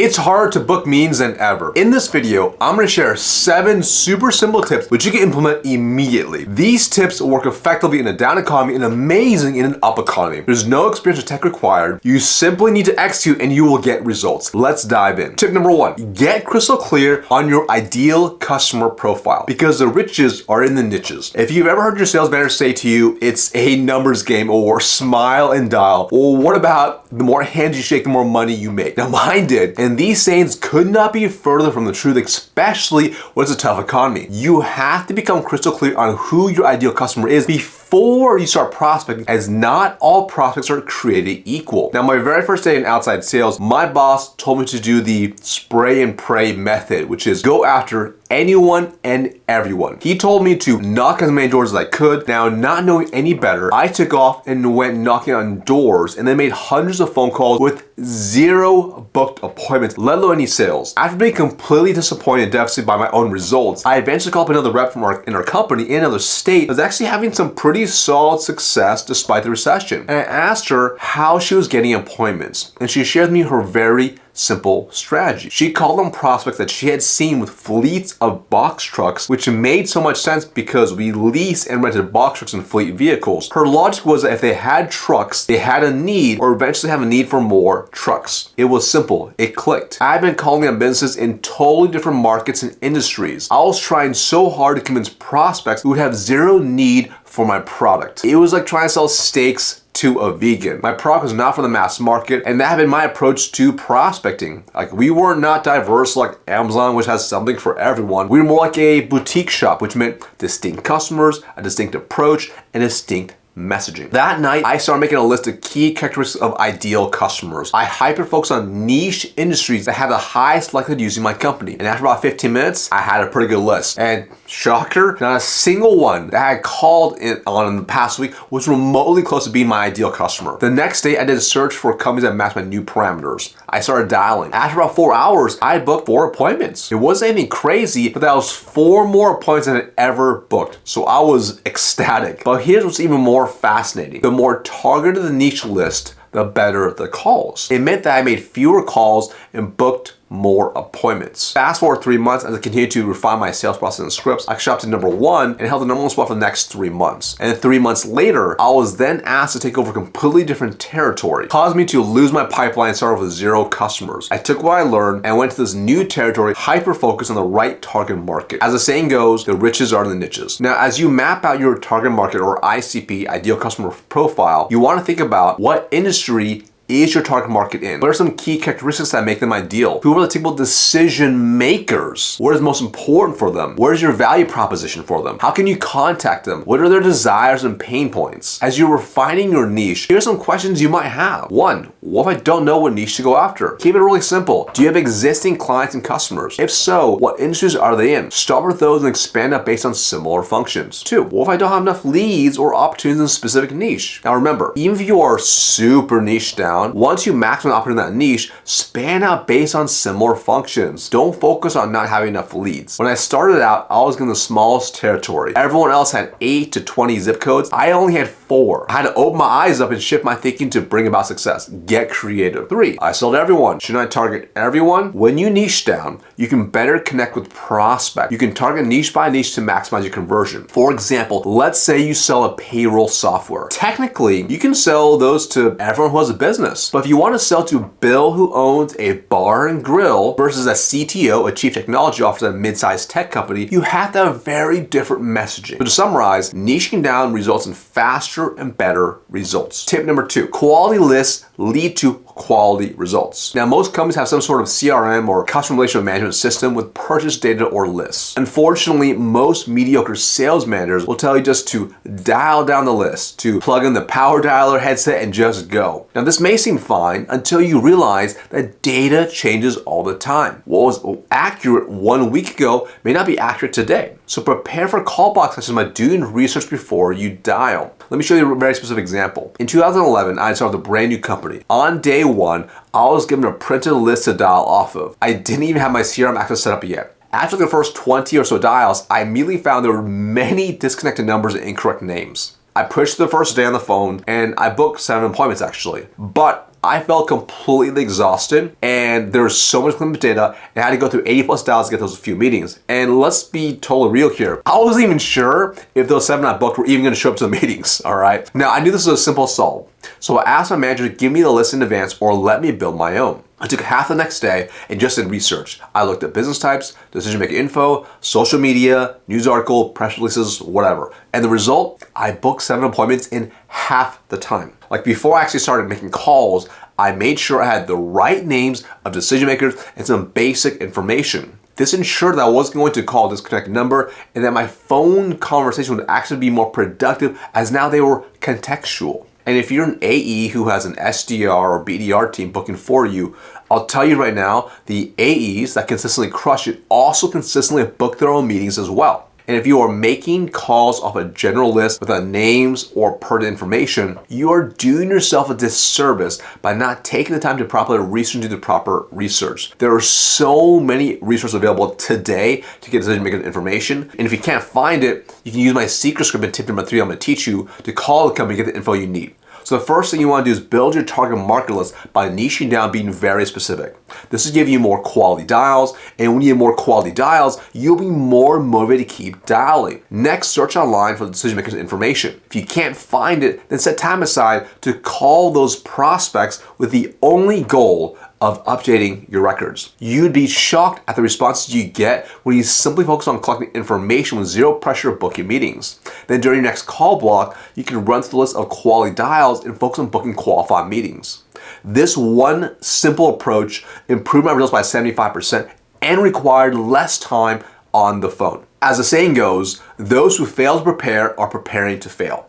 It's harder to book meetings than ever. In this video, I'm gonna share 7 super simple tips which you can implement immediately. These tips work effectively in a down economy and amazing in an up economy. There's no experience or tech required. You simply need to execute and you will get results. Let's dive in. Tip number 1, get crystal clear on your ideal customer profile because the riches are in the niches. If you've ever heard your sales manager say to you, it's a numbers game or smile and dial, or what about the more hands you shake, the more money you make? Now mine did, and these sayings could not be further from the truth, especially when it's a tough economy. You have to become crystal clear on who your ideal customer is before you start prospecting, as not all prospects are created equal. Now, my very first day in outside sales, my boss told me to do the spray and pray method, which is go after anyone and everyone. He told me to knock as many doors as I could. Now, not knowing any better, I took off and went knocking on doors and then made hundreds of phone calls with 0 booked appointments, let alone any sales. After being completely disappointed and devastated by my own results, I eventually called up another rep from in our company in another state that was actually having some pretty solid success despite the recession. And I asked her how she was getting appointments, and she shared with me her very simple strategy. She called on prospects that she had seen with fleets of box trucks, which made so much sense because we lease and rented box trucks and fleet vehicles. Her logic was that if they had trucks, they had a need or eventually have a need for more trucks. It was simple. It clicked. I've been calling on businesses in totally different markets and industries. I was trying so hard to convince prospects who would have 0 need for my product. It was like trying to sell steaks to a vegan. My product was not for the mass market, and that had been my approach to prospecting. Like, we were not diverse like Amazon, which has something for everyone. We were more like a boutique shop, which meant distinct customers, a distinct approach, and distinct messaging. That night, I started making a list of key characteristics of ideal customers. I hyper-focused on niche industries that have the highest likelihood using my company. And after about 15 minutes, I had a pretty good list. And shocker, not a single one that I had called in the past week was remotely close to being my ideal customer. The next day, I did a search for companies that matched my new parameters. I started dialing. After about 4 hours, I had booked 4 appointments. It wasn't anything crazy, but that was 4 more appointments than I had ever booked. So I was ecstatic. But here's what's even more fascinating. The more targeted the niche list, the better the calls. It meant that I made fewer calls and booked more appointments. Fast forward 3 months, as I continued to refine my sales process and scripts, I shot up to number 1 and held the number 1 spot for the next 3 months. And 3 months later, I was then asked to take over completely different territory. It caused me to lose my pipeline and start off with 0 customers. I took what I learned and went to this new territory, hyper-focused on the right target market. As the saying goes, the riches are in the niches. Now, as you map out your target market or ICP, ideal customer profile, you want to think about what industry is your target market in? What are some key characteristics that make them ideal? Who are the typical decision makers? What is most important for them? What is your value proposition for them? How can you contact them? What are their desires and pain points? As you're refining your niche, here are some questions you might have. 1, what if I don't know what niche to go after? Keep it really simple. Do you have existing clients and customers? If so, what industries are they in? Start with those and expand up based on similar functions. 2, what if I don't have enough leads or opportunities in a specific niche? Now remember, even if you are super niche down, once you maximize opportunity in that niche, span out based on similar functions. Don't focus on not having enough leads. When I started out, I was in the smallest territory. Everyone else had 8 to 20 zip codes. I only had 4. I had to open my eyes up and shift my thinking to bring about success. Get creative. 3, I sold everyone. Shouldn't I target everyone? When you niche down, you can better connect with prospects. You can target niche by niche to maximize your conversion. For example, let's say you sell a payroll software. Technically, you can sell those to everyone who has a business. But if you want to sell to Bill who owns a bar and grill versus a CTO, a chief technology officer at a mid-sized tech company, you have to have very different messaging. So to summarize, niching down results in faster and better results. Tip number 2, quality lists lead to quality results. Now, most companies have some sort of CRM or customer relationship management system with purchase data or lists. Unfortunately, most mediocre sales managers will tell you just to dial down the list, to plug in the power dialer headset and just go. Now, this may seem fine until you realize that data changes all the time. What was accurate 1 week ago may not be accurate today. So prepare for callback sessions by doing research before you dial. Let me show you a very specific example. In 2011, I started a brand new company. On day 1, I was given a printed list to dial off of. I didn't even have my CRM access set up yet. After the first 20 or so dials, I immediately found there were many disconnected numbers and incorrect names. I pushed the first day on the phone and I booked 7 appointments actually. But I felt completely exhausted, and there was so much clinical data, and I had to go through 80 plus dials to get those few meetings. And let's be totally real here. I wasn't even sure if those 7 I booked were even gonna show up to the meetings, all right? Now, I knew this was a simple solve. So I asked my manager to give me the list in advance or let me build my own. I took half the next day and just did research. I looked at business types, decision-making info, social media, news article, press releases, whatever. And the result, I booked 7 appointments in half the time. Like before I actually started making calls, I made sure I had the right names of decision makers and some basic information. This ensured that I wasn't going to call a disconnected number and that my phone conversation would actually be more productive as now they were contextual. And if you're an AE who has an SDR or BDR team booking for you, I'll tell you right now, the AEs that consistently crush it also consistently book their own meetings as well. And if you are making calls off a general list without names or pertinent information, you are doing yourself a disservice by not taking the time to properly research and do the proper research. There are so many resources available today to get decision-making information. And if you can't find it, you can use my secret script and tip number 3 I'm gonna teach you to call the company and get the info you need. So the first thing you want to do is build your target market list by niching down, being very specific. This will give you more quality dials, and when you have more quality dials, you'll be more motivated to keep dialing. Next, search online for the decision makers information. If you can't find it, then set time aside to call those prospects with the only goal of updating your records. You'd be shocked at the responses you get when you simply focus on collecting information with zero pressure of booking meetings. Then during your next call block, you can run through the list of quality dials and focus on booking qualified meetings. This one simple approach improved my results by 75% and required less time on the phone. As the saying goes, those who fail to prepare are preparing to fail.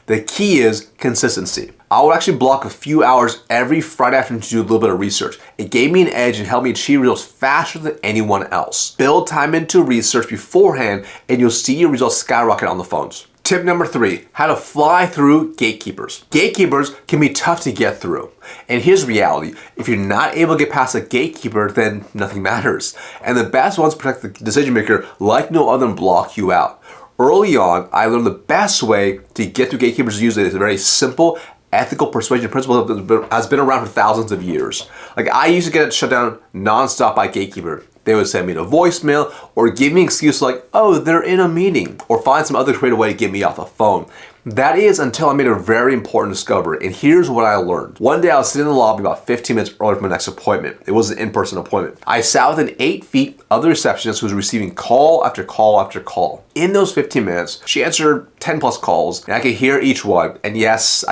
The key is consistency. I would actually block a few hours every Friday afternoon to do a little bit of research. It gave me an edge and helped me achieve results faster than anyone else. Build time into research beforehand and you'll see your results skyrocket on the phones. Tip number 3, how to fly through gatekeepers. Gatekeepers can be tough to get through. And here's the reality, if you're not able to get past a gatekeeper, then nothing matters. And the best ones protect the decision maker like no other and block you out. Early on, I learned the best way to get through gatekeepers to use it is a very simple, ethical persuasion principle that has been around for thousands of years. Like I used to get shut down nonstop by gatekeeper. They would send me a voicemail or give me an excuse like, oh, they're in a meeting, or find some other creative way to get me off the phone. That is until I made a very important discovery, and here's what I learned. One day I was sitting in the lobby about 15 minutes early for my next appointment. It was an in-person appointment. I sat within 8 feet of the receptionist who was receiving call after call after call. In those 15 minutes, she answered 10 plus calls, and I could hear each one, and yes,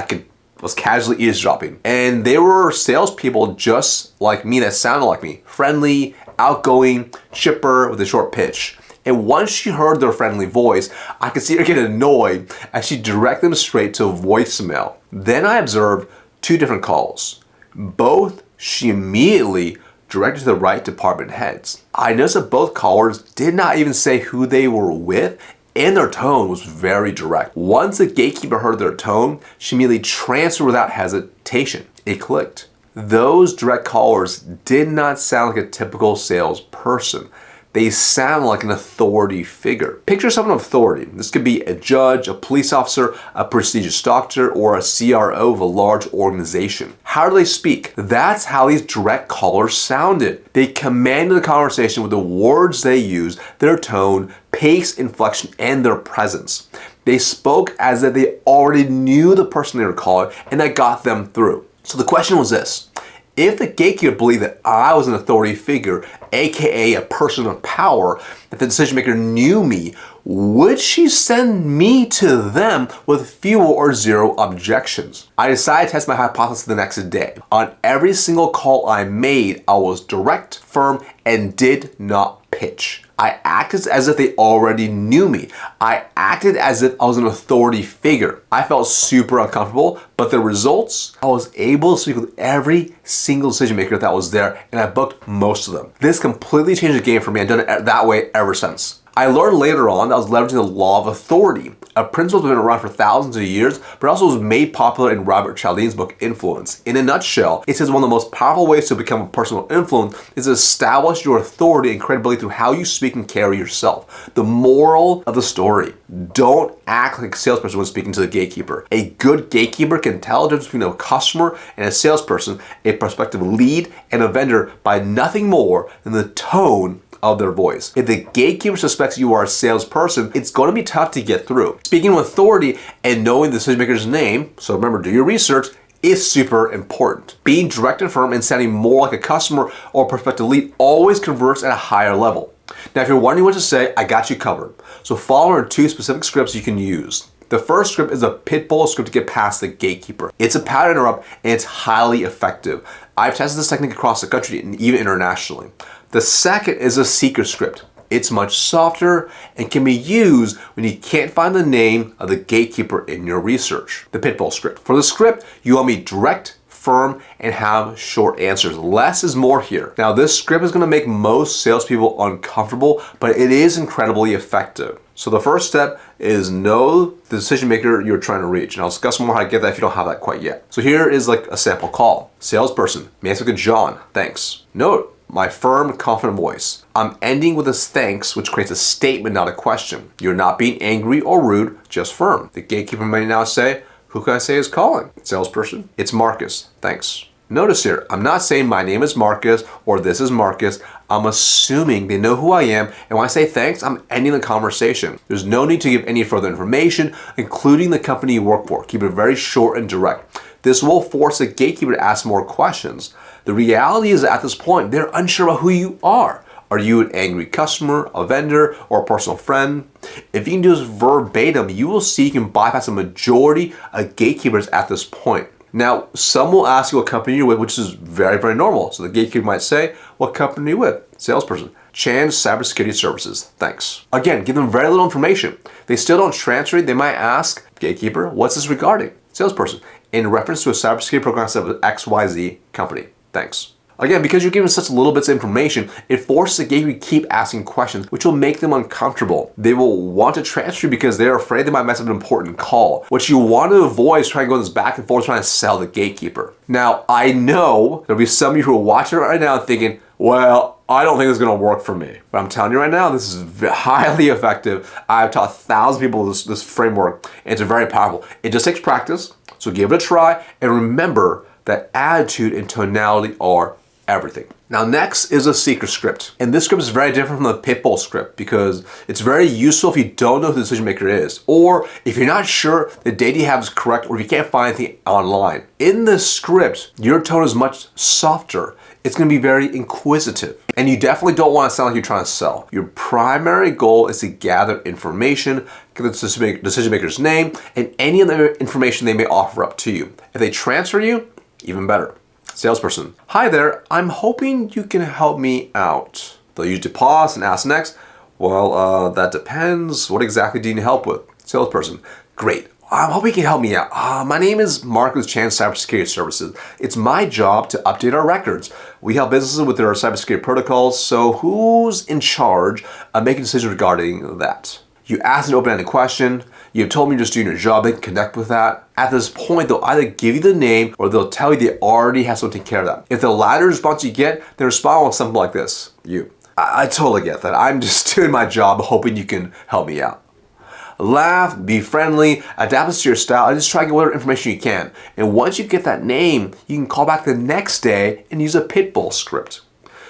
was casually eavesdropping. And they were salespeople just like me that sounded like me. Friendly, outgoing, chipper with a short pitch. And once she heard their friendly voice, I could see her get annoyed as she directed them straight to a voicemail. Then I observed 2 different calls. Both she immediately directed to the right department heads. I noticed that both callers did not even say who they were with, and their tone was very direct. Once the gatekeeper heard their tone, she immediately transferred without hesitation. It clicked. Those direct callers did not sound like a typical salesperson. They sound like an authority figure. Picture someone of authority. This could be a judge, a police officer, a prestigious doctor, or a CRO of a large organization. How do they speak? That's how these direct callers sounded. They commanded the conversation with the words they use, their tone, pace, inflection, and their presence. They spoke as if they already knew the person they were calling, and that got them through. So the question was this. If the gatekeeper believed that I was an authority figure, aka a person of power, that the decision maker knew me, would she send me to them with fewer or zero objections? I decided to test my hypothesis the next day. On every single call I made, I was direct, firm, and did not pitch. I acted as if they already knew me. I acted as if I was an authority figure. I felt super uncomfortable, but the results, I was able to speak with every single decision maker that was there, and I booked most of them. This completely changed the game for me. I've done it that way ever since. I learned later on that I was leveraging the law of authority, a principle that's been around for thousands of years, but also was made popular in Robert Cialdini's book, Influence. In a nutshell, it says one of the most powerful ways to become a person of influence is to establish your authority and credibility through how you speak and carry yourself. The moral of the story. Don't act like a salesperson when speaking to the gatekeeper. A good gatekeeper can tell the difference between a customer and a salesperson, a prospective lead and a vendor by nothing more than the tone of their voice. If the gatekeeper suspects you are a salesperson, it's going to be tough to get through. Speaking with authority and knowing the decision maker's name, so remember, do your research, is super important. Being direct and firm and sounding more like a customer or prospective lead always converts at a higher level. Now, if you're wondering what to say, I got you covered. So follow are 2 specific scripts you can use. The first script is a pitbull script to get past the gatekeeper. It's a pattern interrupt and it's highly effective. I've tested this technique across the country and even internationally. The second is a secret script. It's much softer and can be used when you can't find the name of the gatekeeper in your research. The pitbull script. For the script, you want to be direct, firm, and have short answers. Less is more here. Now, this script is going to make most salespeople uncomfortable, but it is incredibly effective. So the first step is know the decision maker you're trying to reach. And I'll discuss more how to get that if you don't have that quite yet. So here is like a sample call. Salesperson, may I speak to John? Thanks. Note my firm, confident voice. I'm ending with this thanks, which creates a statement, not a question. You're not being angry or rude, just firm. The gatekeeper may now say, who can I say is calling? Salesperson, it's Marcus. Thanks. Notice here, I'm not saying my name is Marcus or this is Marcus. I'm assuming they know who I am, and when I say thanks, I'm ending the conversation. There's no need to give any further information, including the company you work for. Keep it very short and direct. This will force the gatekeeper to ask more questions. The reality is that at this point, they're unsure about who you are. Are you an angry customer, a vendor, or a personal friend? If you can do this verbatim, you will see you can bypass the majority of gatekeepers at this point. Now, some will ask you what company you're with, which is very, very normal. So the gatekeeper might say, what company are you with? Salesperson, Chan's Cybersecurity Services. Thanks. Again, give them very little information. They still don't transfer it. They might ask, gatekeeper, what's this regarding? Salesperson, in reference to a cybersecurity program set with XYZ company. Thanks. Again, because you're giving such little bits of information, it forces the gatekeeper to keep asking questions, which will make them uncomfortable. They will want to transfer you because they're afraid they might mess up an important call. What you want to avoid is trying to go this back and forth trying to sell the gatekeeper. Now, I know there'll be some of you who are watching right now thinking, well, I don't think this is going to work for me. But I'm telling you right now, this is highly effective. I've taught thousands of people this framework, and it's very powerful. It just takes practice, so give it a try, and remember that attitude and tonality are everything. Now, next is a secret script. And this script is very different from the pitbull script because it's very useful if you don't know who the decision maker is, or if you're not sure the data you have is correct, or if you can't find anything online. In this script, your tone is much softer. It's going to be very inquisitive. And you definitely don't want to sound like you're trying to sell. Your primary goal is to gather information, get the decision maker's name, and any other information they may offer up to you. If they transfer you, even better. Salesperson, hi there, I'm hoping you can help me out. They'll usually pause and ask next, well, that depends. What exactly do you need help with? Salesperson, great. I'm hoping you can help me out. My name is Mark with Chan's Cybersecurity Services. It's my job to update our records. We help businesses with their cybersecurity protocols, so who's in charge of making decisions regarding that? You ask an open-ended question. You've told me you're just doing your job. They can connect with that. At this point, they'll either give you the name or they'll tell you they already have someone taking care of that. If the latter response you get, they respond with something like this. I totally get that. I'm just doing my job hoping you can help me out. Laugh, be friendly, adapt this to your style, and just try to get whatever information you can. And once you get that name, you can call back the next day and use a pitbull script.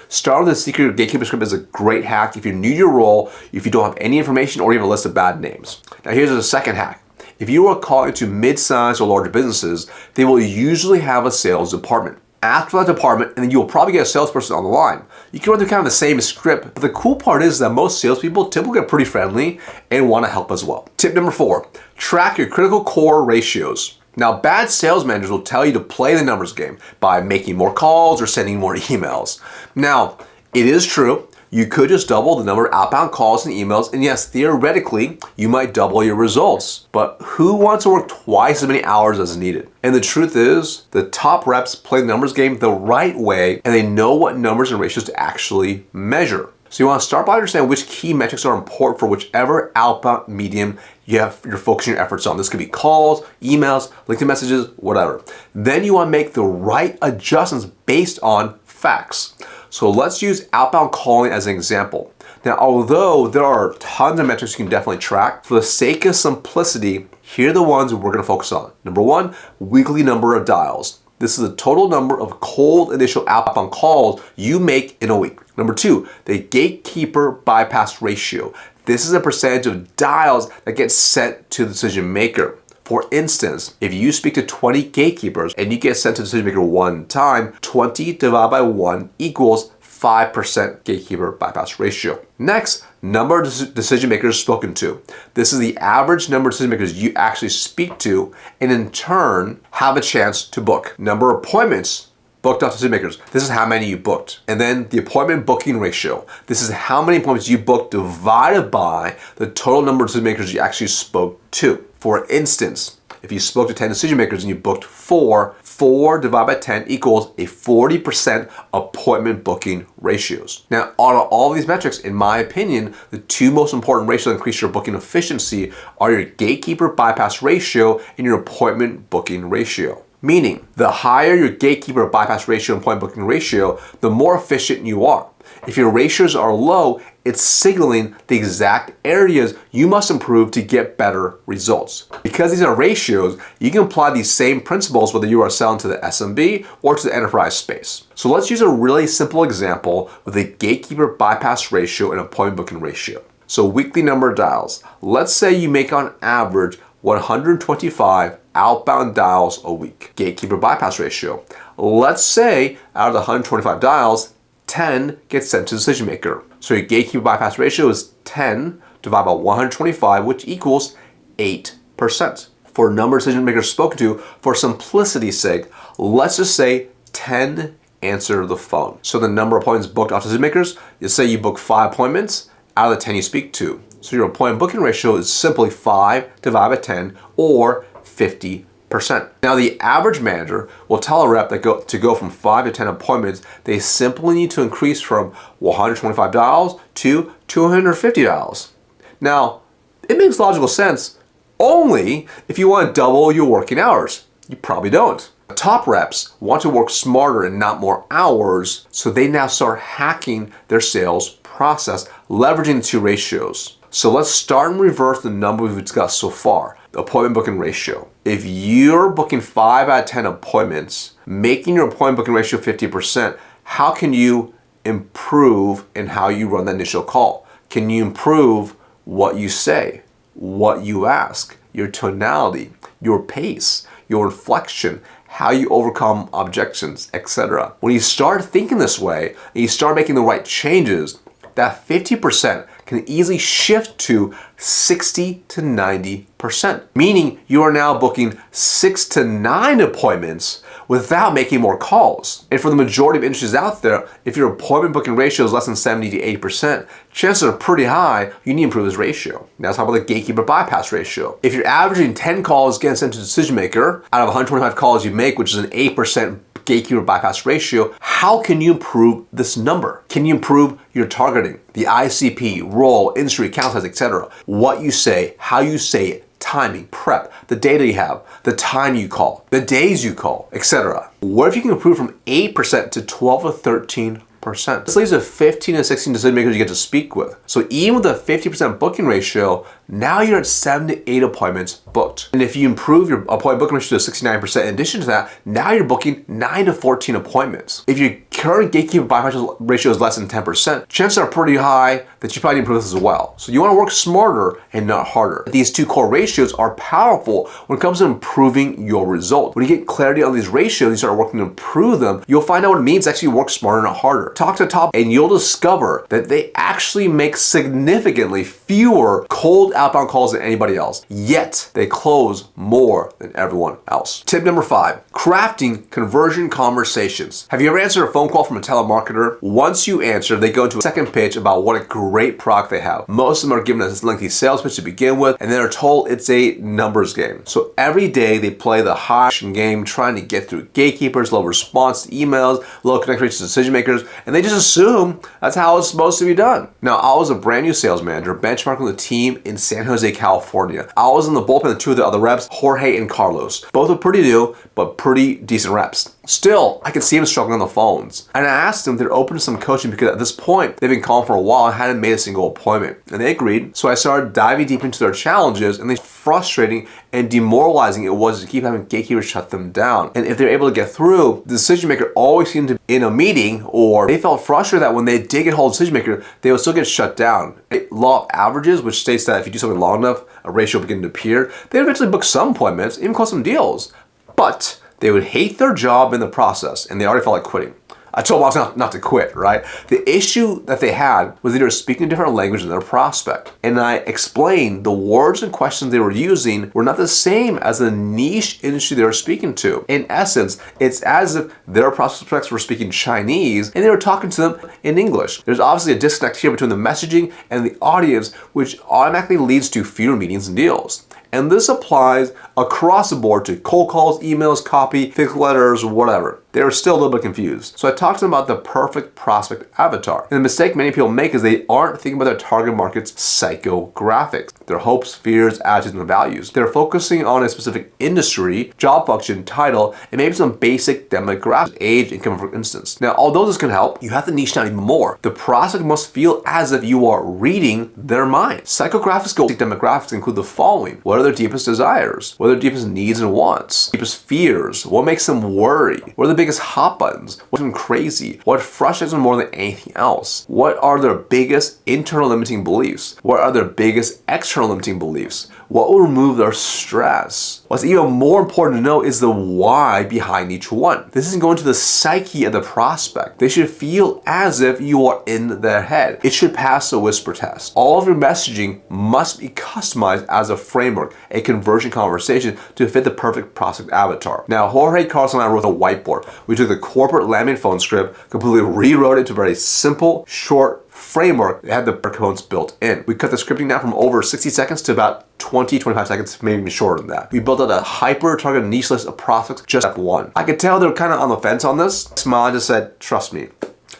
Start with the secret gatekeeper script is a great hack if you're new to your role, if you don't have any information or even a list of bad names. Now here's a second hack. If you are calling to mid-sized or larger businesses, they will usually have a sales department. Ask for that department and then you will probably get a salesperson on the line. You can run through kind of the same script, but the cool part is that most salespeople typically get pretty friendly and want to help as well. Tip number 4, track your critical core ratios. Now, bad sales managers will tell you to play the numbers game by making more calls or sending more emails. Now, it is true, you could just double the number of outbound calls and emails, and yes, theoretically, you might double your results. But who wants to work twice as many hours as needed? And the truth is, the top reps play the numbers game the right way, and they know what numbers and ratios to actually measure. So you want to start by understanding which key metrics are important for whichever outbound medium you're focusing your efforts on. This could be calls, emails, LinkedIn messages, whatever. Then you want to make the right adjustments based on facts. So let's use outbound calling as an example. Now, although there are tons of metrics you can definitely track, for the sake of simplicity, here are the ones we're going to focus on. Number one, weekly number of dials. This is the total number of cold initial outbound calls you make in a week. Number two, the gatekeeper bypass ratio. This is a percentage of dials that get sent to the decision maker. For instance, if you speak to 20 gatekeepers and you get sent to the decision maker one time, 20 divided by 1 equals 5% gatekeeper bypass ratio. Next, number of decision makers spoken to. This is the average number of decision makers you actually speak to and in turn have a chance to book. Number of appointments booked off decision makers. This is how many you booked. And then the appointment booking ratio. This is how many appointments you booked divided by the total number of decision makers you actually spoke to. For instance, if you spoke to 10 decision makers and you booked 4 divided by 10 equals a 40% appointment booking ratios. Now, out of all of these metrics, in my opinion, the two most important ratios that increase your booking efficiency are your gatekeeper bypass ratio and your appointment booking ratio. Meaning, the higher your gatekeeper bypass ratio and appointment booking ratio, the more efficient you are. If your ratios are low, it's signaling the exact areas you must improve to get better results. Because these are ratios, you can apply these same principles whether you are selling to the SMB or to the enterprise space. So let's use a really simple example with a gatekeeper bypass ratio and appointment booking ratio. So weekly number of dials. Let's say you make on average 125 outbound dials a week. Gatekeeper bypass ratio. Let's say out of the 125 dials, 10 gets sent to the decision maker. So your gatekeeper bypass ratio is 10 divided by 125, which equals 8%. For a number of decision makers spoken to, for simplicity's sake, let's just say 10 answer the phone. So the number of appointments booked off decision makers, you say you book 5 appointments out of the 10 you speak to. So your appointment booking ratio is simply 5 divided by 10 or 50%. Now the average manager will tell a rep that to go from 5 to 10 appointments, they simply need to increase from 125 dials to 250 dials. Now, it makes logical sense only if you want to double your working hours. You probably don't. Top reps want to work smarter and not more hours, so they now start hacking their sales process, leveraging the two ratios. So let's start and reverse the number we've discussed so far, the appointment booking ratio. If you're booking 5 out of 10 appointments, making your appointment booking ratio 50%, how can you improve in how you run the initial call? Can you improve what you say, what you ask, your tonality, your pace, your inflection, how you overcome objections, etc. When you start thinking this way and you start making the right changes, that 50% can easily shift to 60 to 90%, meaning you are now booking 6 to 9 appointments without making more calls. And for the majority of industries out there, if your appointment booking ratio is less than 70 to 80%, chances are pretty high you need to improve this ratio. Now let's talk about the gatekeeper bypass ratio. If you're averaging 10 calls getting sent to the decision maker out of 125 calls you make, which is an 8% gatekeeper bypass ratio, how can you improve this number? Can you improve your targeting, the ICP, role, industry, account size, etc.? What you say, how you say it, timing, prep, the data you have, the time you call, the days you call, etc. What if you can improve from 8% to 12 or 13%? This leaves a 15 to 16 decision makers you get to speak with. So even with a 50% booking ratio, now you're at 7 to 8 appointments booked. And if you improve your appointment booking ratio to 69%, in addition to that, now you're booking 9 to 14 appointments. If your current gatekeeper bypass ratio is less than 10%, chances are pretty high that you probably need to improve this as well. So you want to work smarter and not harder. These two core ratios are powerful when it comes to improving your result. When you get clarity on these ratios, you start working to improve them, you'll find out what it means to actually work smarter, not harder. Talk to top and you'll discover that they actually make significantly fewer cold outbound calls than anybody else, yet they close more than everyone else. Tip number 5, crafting conversion conversations. Have you ever answered a phone call from a telemarketer? Once you answer, they go into a second pitch about what a great product they have. Most of them are given a lengthy sales pitch to begin with, and then are told it's a numbers game. So every day they play the high game, trying to get through gatekeepers, low response to emails, low connect rates to decision makers, and they just assume that's how it's supposed to be done. Now, I was a brand new sales manager benchmarking the team in San Jose, California. I was in the bullpen with 2 of the other reps, Jorge and Carlos. Both are pretty new, but pretty decent reps. Still, I could see them struggling on the phones. And I asked them if they're open to some coaching because at this point, they've been calling for a while and hadn't made a single appointment. And they agreed. So I started diving deep into their challenges and how frustrating and demoralizing it was to keep having gatekeepers shut them down. And if they're able to get through, the decision maker always seemed to be in a meeting, or they felt frustrated that when they did get hold of the decision maker, they would still get shut down. Law of averages, which states that if you do something long enough, a ratio will begin to appear. They eventually book some appointments, even close some deals. But they would hate their job in the process, and they already felt like quitting. I told them not to quit, right? The issue that they had was they were speaking a different language than their prospect. And I explained the words and questions they were using were not the same as the niche industry they were speaking to. In essence, it's as if their prospects were speaking Chinese and they were talking to them in English. There's obviously a disconnect here between the messaging and the audience, which automatically leads to fewer meetings and deals. And this applies across the board to cold calls, emails, copy, fixed letters, whatever. They were still a little bit confused. So I talked to them about the perfect prospect avatar. And the mistake many people make is they aren't thinking about their target market's psychographics, their hopes, fears, attitudes, and values. They're focusing on a specific industry, job function, title, and maybe some basic demographics, age, income, for instance. Now, although this can help, you have to niche down even more. The prospect must feel as if you are reading their mind. Psychographics demographics include the following. What are their deepest desires? What are their deepest needs and wants? Deepest fears? What makes them worry? What are the biggest hot buttons? What's them crazy? What frustrates them more than anything else? What are their biggest internal limiting beliefs? What are their biggest external limiting beliefs? What will remove their stress? What's even more important to know is the why behind each one. This isn't going to the psyche of the prospect. They should feel as if you are in their head. It should pass a whisper test. All of your messaging must be customized as a framework, a conversion conversation to fit the perfect prospect avatar. Now, Jorge Carlson and I wrote a whiteboard. We took the corporate laminate phone script, completely rewrote it to a very simple, short framework that had the components built in. We cut the scripting down from over 60 seconds to about 20, 25 seconds, maybe even shorter than that. We built out a hyper-targeted niche list of prospects, just step one. I could tell they were kind of on the fence on this. Smile just said, trust me.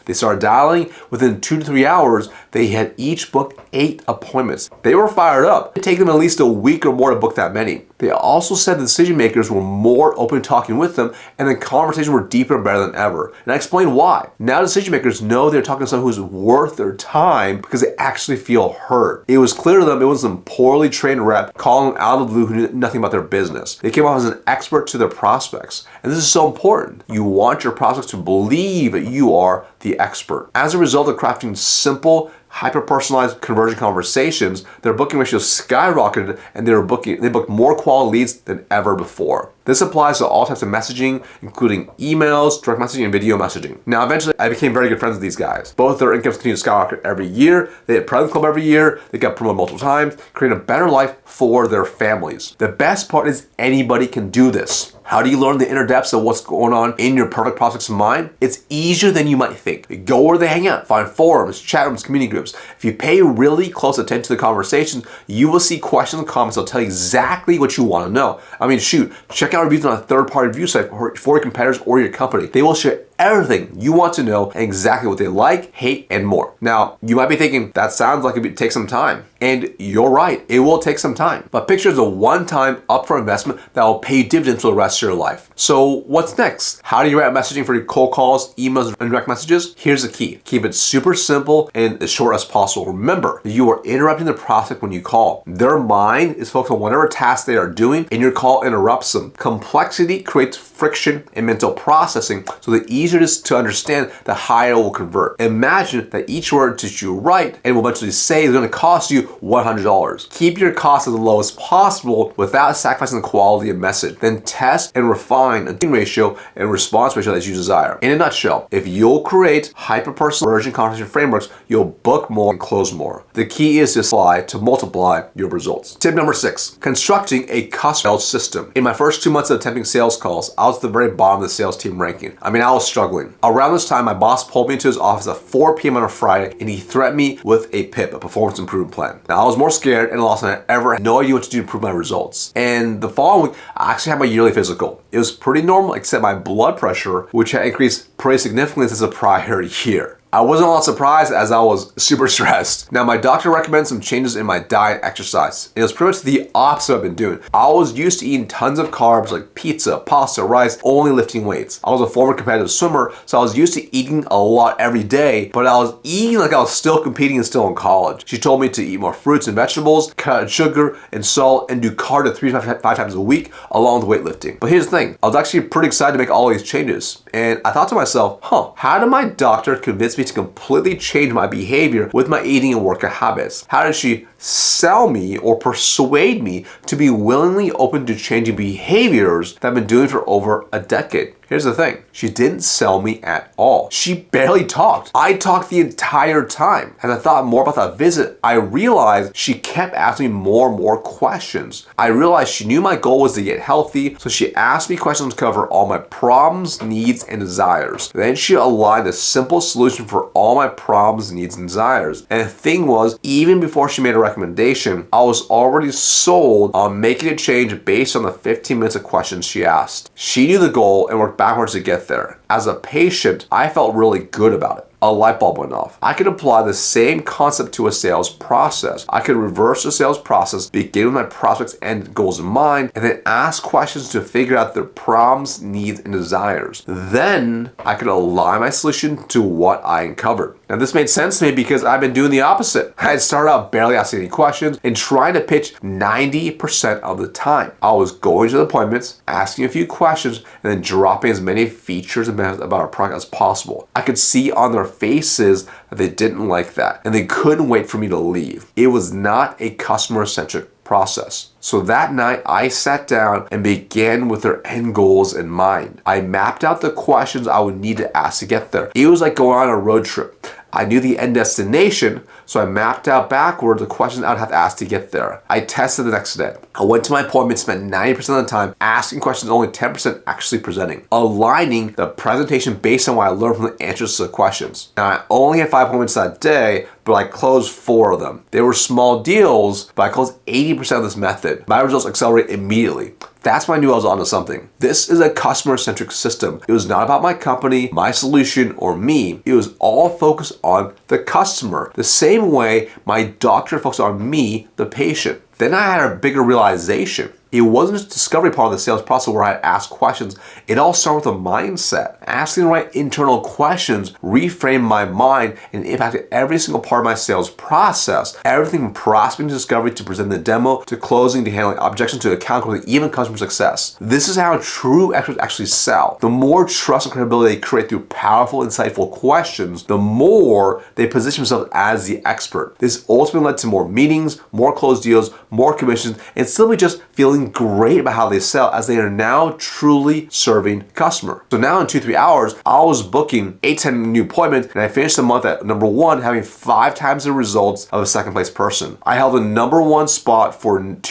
They started dialing. Within 2 to 3 hours, they had each booked 8 appointments. They were fired up. It'd take them at least a week or more to book that many. They also said the decision makers were more open to talking with them, and the conversations were deeper and better than ever. And I explained why. Now decision makers know they're talking to someone who's worth their time because they actually feel heard. It was clear to them it was some poorly trained rep calling them out of the blue who knew nothing about their business. They came off as an expert to their prospects. And this is so important. You want your prospects to believe that you are the expert. As a result of crafting simple, hyper-personalized conversion conversations, their booking ratios skyrocketed and they booked more quality leads than ever before. This applies to all types of messaging, including emails, direct messaging, and video messaging. Now, eventually, I became very good friends with these guys. Both their incomes continue to skyrocket every year. They hit President's Club every year. They got promoted multiple times, creating a better life for their families. The best part is anybody can do this. How do you learn the inner depths of what's going on in your perfect prospect's mind? It's easier than you might think. You go where they hang out, find forums, chat rooms, community groups. If you pay really close attention to the conversation, you will see questions and comments that'll tell you exactly what you want to know. I mean, shoot, check out reviews on a third-party review site for your competitors or your company. They will share everything you want to know and exactly what they like, hate, and more. Now, you might be thinking, that sounds like it would take some time. And you're right, it will take some time. But picture it as a one-time upfront investment that will pay dividends for the rest of your life. So what's next? How do you write messaging for your cold calls, emails, and direct messages? Here's the key. Keep it super simple and as short as possible. Remember, you are interrupting the prospect when you call. Their mind is focused on whatever task they are doing, and your call interrupts them. Complexity creates friction in mental processing, so the easier it is to understand, the higher it will convert. Imagine that each word that you write and will eventually say is going to cost you $100. Keep your costs as low as possible without sacrificing the quality of message. Then test and refine a ratio and response ratio as you desire. In a nutshell, if you'll create hyper-personal conversion conversation frameworks, you'll book more and close more. The key is to multiply your results. Tip number 6, constructing a custom system. In my first 2 months of attempting sales calls, I was at the very bottom of the sales team ranking. I mean, I was struggling. Around this time, my boss pulled me into his office at 4 p.m. on a Friday, and he threatened me with a PIP, a performance improvement plan. Now, I was more scared and lost than I ever had no idea what to do to improve my results. And the following week, I actually had my yearly physical. It was pretty normal, except my blood pressure, which had increased pretty significantly since the prior year. I wasn't all that surprised as I was super stressed. Now, my doctor recommended some changes in my diet and exercise. It was pretty much the opposite I've been doing. I was used to eating tons of carbs like pizza, pasta, rice, only lifting weights. I was a former competitive swimmer, so I was used to eating a lot every day, but I was eating like I was still competing and still in college. She told me to eat more fruits and vegetables, cut out sugar and salt, and do cardio 3 to 5 times a week along with weightlifting. But here's the thing, I was actually pretty excited to make all these changes. And I thought to myself, how did my doctor convince me to completely change my behavior with my eating and workout habits? How did she sell me or persuade me to be willingly open to changing behaviors that I've been doing for over a decade? Here's the thing, she didn't sell me at all. She barely talked. I talked the entire time. As I thought more about that visit, I realized she kept asking me more and more questions. I realized she knew my goal was to get healthy, so she asked me questions to cover all my problems, needs, and desires. Then she aligned a simple solution for all my problems, needs, and desires. And the thing was, even before she made a recommendation, I was already sold on making a change based on the 15 minutes of questions she asked. She knew the goal and worked backwards to get there. As a patient, I felt really good about it. A light bulb went off. I could apply the same concept to a sales process. I could reverse the sales process, begin with my prospects and goals in mind, and then ask questions to figure out their problems, needs, and desires. Then I could align my solution to what I uncovered. Now this made sense to me because I've been doing the opposite. I had started out barely asking any questions and trying to pitch 90% of the time. I was going to the appointments, asking a few questions, and then dropping as many features and benefits about our product as possible. I could see on their faces that they didn't like that and they couldn't wait for me to leave. It was not a customer-centric process. So that night I sat down and began with their end goals in mind. I mapped out the questions I would need to ask to get there. It was like going on a road trip. I knew the end destination, so I mapped out backward the questions I would have to ask to get there. I tested the next day. I went to my appointment, spent 90% of the time asking questions, only 10% actually presenting, aligning the presentation based on what I learned from the answers to the questions. Now, I only had 5 appointments that day, but I closed 4 of them. They were small deals, but I closed 80% of this method. My results accelerate immediately. That's when I knew I was onto something. This is a customer-centric system. It was not about my company, my solution, or me. It was all focused on the customer, the same way my doctor focused on me, the patient. Then I had a bigger realization. It wasn't just the discovery part of the sales process where I asked questions. It all started with a mindset. Asking the right internal questions reframed my mind and impacted every single part of my sales process. Everything from prospecting to discovery to presenting the demo to closing to handling objections to account closing, even customer success. This is how true experts actually sell. The more trust and credibility they create through powerful, insightful questions, the more they position themselves as the expert. This ultimately led to more meetings, more closed deals, more commissions, and simply just feeling great about how they sell as they are now truly serving customer. So now in 2-3 hours, I was booking 8-10 new appointments and I finished the month at number 1, having 5 times the results of a second place person. I held the number 1 spot for 9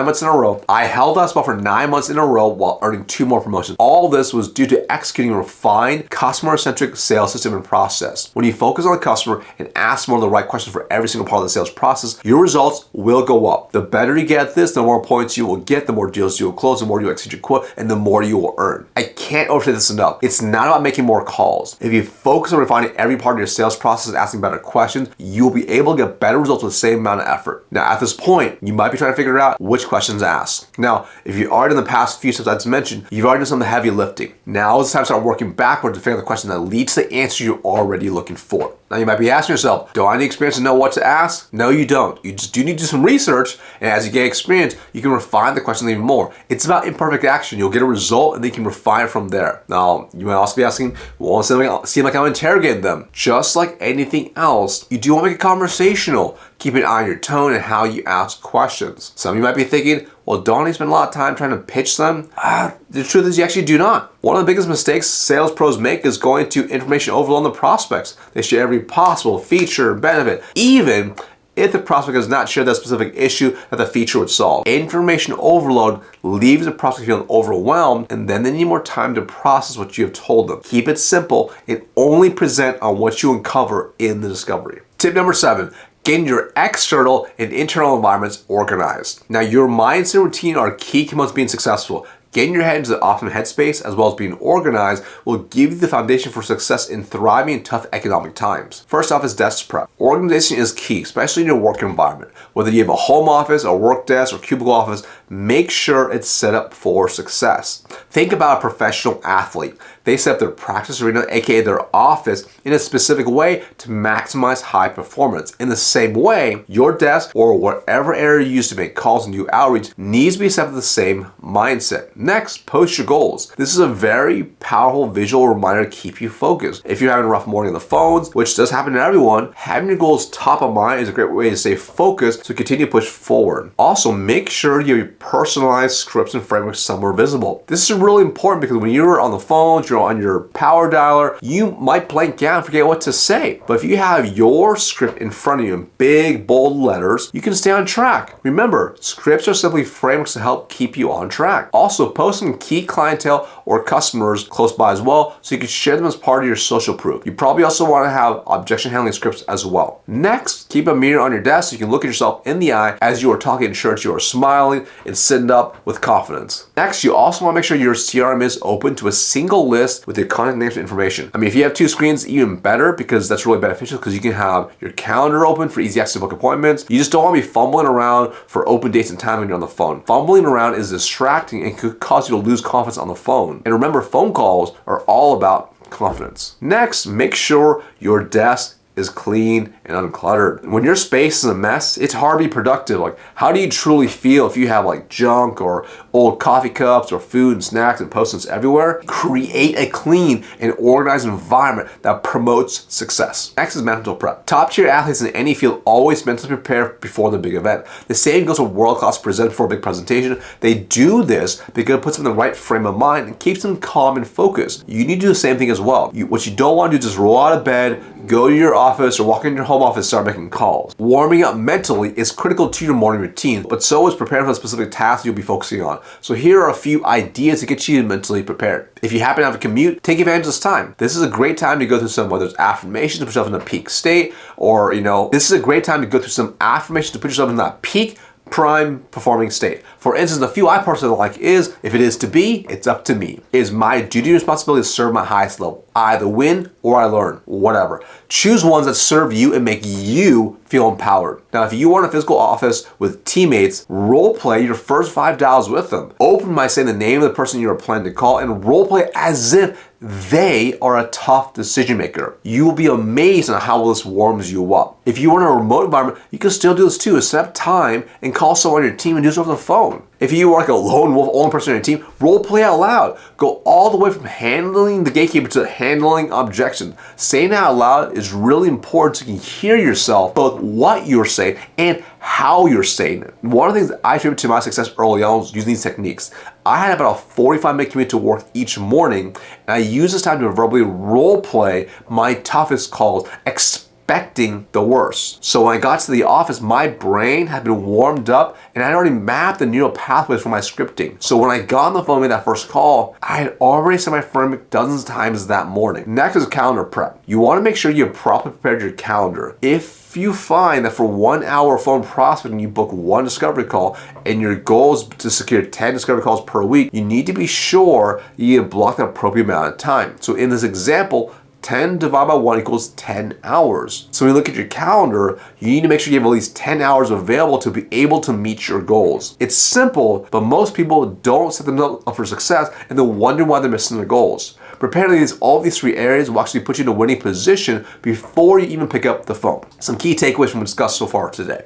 months in a row. I held that spot for 9 months in a row while earning 2 more promotions. All this was due to executing a refined customer-centric sales system and process. When you focus on the customer and ask more of the right questions for every single part of the sales process, your results will go up. The better you get at this, the more points you will get, the more deals you will close, the more you exceed your quote, and the more you will earn. I can't overstate this enough. It's not about making more calls. If you focus on refining every part of your sales process and asking better questions, you will be able to get better results with the same amount of effort. Now, at this point, you might be trying to figure out which questions to ask. Now, if you already in the past few steps I just mentioned, you've already done some of the heavy lifting. Now it's time to start working backward to figure out the question that leads to the answer you're already looking for. Now, you might be asking yourself, do I need experience to know what to ask? No, you don't. You just do need to do some research, and as you get experience, you can refine the questions even more. It's about imperfect action. You'll get a result, and then you can refine from there. Now, you might also be asking, well, it seem like I'm interrogating them. Just like anything else, you do want to make it conversational. Keep an eye on your tone and how you ask questions. Some of you might be thinking, well, don't I spend a lot of time trying to pitch them? The truth is you actually do not. One of the biggest mistakes sales pros make is going to information overload on the prospects. They share every possible feature and benefit, even if the prospect has not shared that specific issue that the feature would solve. Information overload leaves the prospect feeling overwhelmed, and then they need more time to process what you have told them. Keep it simple and only present on what you uncover in the discovery. Tip number 7. Getting your external and internal environments organized. Now, your mindset and routine are key components to being successful. Getting your head into the optimum headspace as well as being organized will give you the foundation for success in thriving in tough economic times. First off is desk prep. Organization is key, especially in your work environment. Whether you have a home office, a work desk, or cubicle office, make sure it's set up for success. Think about a professional athlete. They set up their practice arena, aka their office, in a specific way to maximize high performance. In the same way, your desk or whatever area you use to make calls and do outreach needs to be set up with the same mindset. Next, post your goals. This is a very powerful visual reminder to keep you focused. If you're having a rough morning on the phones, which does happen to everyone, having your goals top of mind is a great way to stay focused so continue to push forward. Also, make sure you have personalized scripts and frameworks somewhere visible. This is really important because when you're on the phone, you're on your power dialer, you might blank out and forget what to say. But if you have your script in front of you in big, bold letters, you can stay on track. Remember, scripts are simply frameworks to help keep you on track. Also, post some key clientele or customers close by as well so you can share them as part of your social proof. You probably also want to have objection handling scripts as well. Next, keep a mirror on your desk so you can look at yourself in the eye as you are talking, ensure that you are smiling and sitting up with confidence. Next, you also want to make sure your CRM is open to a single list with your contact names and information. I mean, if you have two screens, even better because that's really beneficial because you can have your calendar open for easy access to book appointments. You just don't want to be fumbling around for open dates and time when you're on the phone. Fumbling around is distracting and could cause you to lose confidence on the phone. And remember, phone calls are all about confidence. Next, make sure your desk is clean and uncluttered. When your space is a mess, it's hard to be productive. Like, how do you truly feel if you have like junk or old coffee cups or food and snacks and post-its everywhere? Create a clean and organized environment that promotes success. Next is mental prep. Top tier athletes in any field always mentally prepare before the big event. The same goes for world-class presenters for a big presentation. They do this because it puts them in the right frame of mind and keeps them calm and focused. You need to do the same thing as well. What you don't want to do is just roll out of bed, go to your office or walk in your home office and start making calls. Warming up mentally is critical to your morning routine, but so is preparing for the specific tasks you'll be focusing on. So here are a few ideas to get you mentally prepared. If you happen to have a commute, take advantage of this time. This is a great time to go through some, whether it's affirmations to put yourself in a peak state, or this is a great time to go through some affirmations to put yourself in that peak prime performing state. For instance, a few I personally like is, if it is to be, it's up to me. It is my duty and responsibility to serve my highest level. I either win or I learn, whatever. Choose ones that serve you and make you feel empowered. Now, if you are in a physical office with teammates, role play your first 5 dials with them. Open by saying the name of the person you are planning to call and role play as if they are a tough decision maker. You will be amazed at how this warms you up. If you are in a remote environment, you can still do this too. Set up time and call someone on your team and do this over the phone. If you are like a lone wolf, only person on your team, role play out loud. Go all the way from handling the gatekeeper to handling objection. Saying it out loud is really important so you can hear yourself, both what you're saying and how you're saying it. One of the things that I attribute to my success early on was using these techniques. I had about a 45-minute commute to work each morning, and I use this time to verbally role play my toughest calls, expecting the worst. So when I got to the office, my brain had been warmed up and I had already mapped the neural pathways for my scripting. So when I got on the phone and made that first call, I had already said my framework dozens of times that morning. Next is calendar prep. You want to make sure you have properly prepared your calendar. If you find that for 1 hour phone prospecting, you book 1 discovery call and your goal is to secure 10 discovery calls per week, you need to be sure you block the appropriate amount of time. So in this example, 10 divided by 1 equals 10 hours. So when you look at your calendar, you need to make sure you have at least 10 hours available to be able to meet your goals. It's simple, but most people don't set themselves up for success and they wonder why they're missing their goals. Preparing all these 3 areas will actually put you in a winning position before you even pick up the phone. Some key takeaways from what we discussed so far today.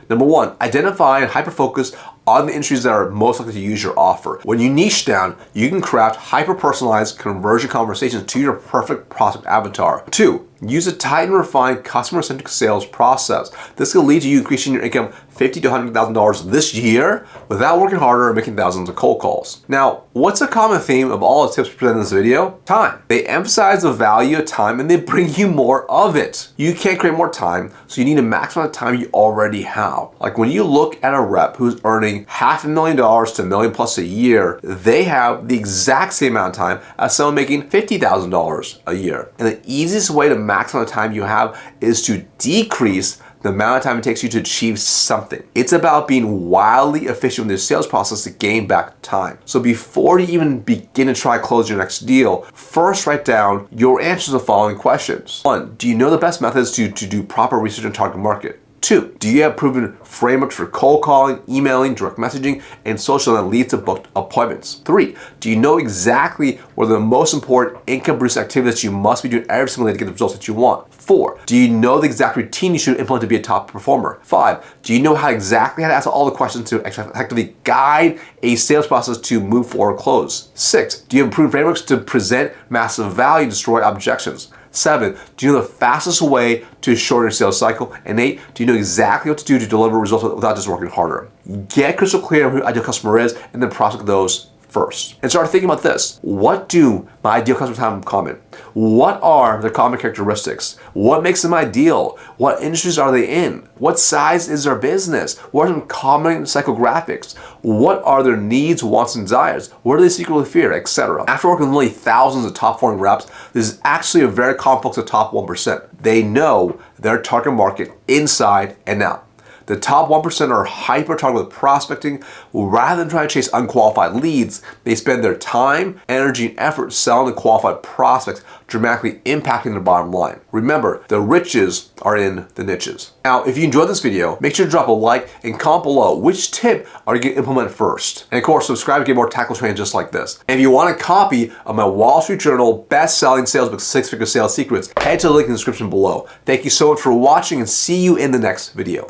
Number 1, identify and hyper-focus on the industries that are most likely to use your offer. When you niche down, you can craft hyper-personalized conversion conversations to your perfect prospect avatar. 2, use a tight and refined customer-centric sales process. This will lead to you increasing your income $50,000 to $100,000 this year without working harder and making thousands of cold calls. Now, what's a common theme of all the tips presented in this video? Time. They emphasize the value of time and they bring you more of it. You can't create more time, so you need to maximize the time you already have. Like when you look at a rep who's earning earning $500,000 to $1 million plus a year, they have the exact same amount of time as someone making $50,000 a year. And the easiest way to maximize the time you have is to decrease the amount of time it takes you to achieve something. It's about being wildly efficient with your sales process to gain back time. So before you even begin to try to close your next deal, first write down your answers to the following questions. 1, do you know the best methods to do proper research on target market? 2, do you have proven frameworks for cold calling, emailing, direct messaging, and social that leads to booked appointments? 3, do you know exactly what are the most important income-producing activities you must be doing every single day to get the results that you want? 4, do you know the exact routine you should implement to be a top performer? 5, do you know how to ask all the questions to effectively guide a sales process to move forward close? 6, do you have proven frameworks to present massive value and destroy objections? 7, do you know the fastest way to shorten your sales cycle? And 8, do you know exactly what to do to deliver results without just working harder? Get crystal clear on who your ideal customer is and then prospect those first. And start thinking about this. What do my ideal customers have in common? What are their common characteristics? What makes them ideal? What industries are they in? What size is their business? What are some common psychographics? What are their needs, wants, and desires? What do they secretly fear, etc.? After working with nearly thousands of top performing reps, this is actually a very common focus of top 1%. They know their target market inside and out. The top 1% are hyper-targeted with prospecting. Rather than trying to chase unqualified leads, they spend their time, energy, and effort selling to qualified prospects, dramatically impacting their bottom line. Remember, the riches are in the niches. Now, if you enjoyed this video, make sure to drop a like and comment below which tip are you going to implement first. And of course, subscribe to get more tactical training just like this. And if you want a copy of my Wall Street Journal best-selling sales book, 6-Figure Sales Secrets, head to the link in the description below. Thank you so much for watching and see you in the next video.